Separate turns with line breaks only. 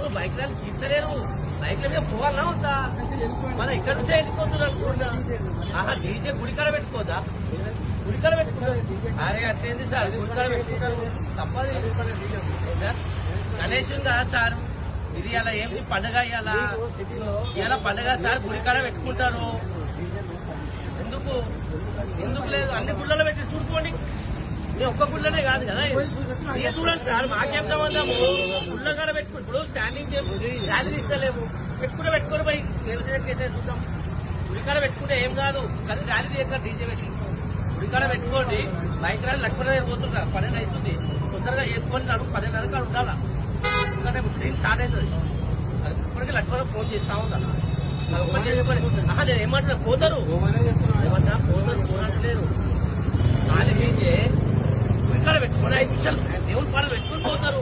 ఇప్పుడు bike rally తీస్తలేరు. బైక్ల మీద పోవాలన్నా వద్దా? మనం ఇక్కడ నుంచే వెళ్ళిపోతున్నారు అనుకుంటా. ఆహా, డీజే గుడికాడ పెట్టుకోదా? గుడికాడ పెట్టుకుంటారు. అరే అట్లేంది సార్, గుడికాడ పెట్టుకుంటారు తప్పది. గణేష్ ఉందా సార్? ఇది ఇలా ఏంటి పండుగ? ఇలా పండుగ సార్, గుడికాడ పెట్టుకుంటారు. ఎందుకు ఎందుకు లేదు? అన్ని గుళ్ళలో పెట్టి చూసుకోండి. నేను ఒక్క గుళ్ళనే కాదు కదా, మీరు చూడండి సార్. మాకేం సంబంధము? గుళ్ళ కాడ పెట్టుకుని ఇప్పుడు స్టాండింగ్ ర్యాలీ తీస్తలేము. పెట్టుకుని పోయి కేసే చూద్దాం. గుడికాడ పెట్టుకుంటే ఏం కాదు, కానీ ర్యాలీ తీయక డీజే పెట్టి గుడికాడ పెట్టుకోండి. బైక్ ర్యాలీ లక్ష్మణ పోతుంటారు. 12 అవుతుంది, తొందరగా చేసుకొని నడుపు 10:30 ఉండాలా. ఎందుకంటే ట్రైన్ స్టార్ట్ అవుతుంది. అది ఇప్పటికీ లక్ష్మణ ఫోన్ చేస్తా ఉందా? నేను ఏమంటున్నా, పోతారు ఏమన్నా పోతారు, పోనట్లేరు. ఖాళీ డీజే గుడికాడ పెట్టుకొని 5 నిమిషాలు దేవుని పాటలు పెట్టుకుని పోతారు.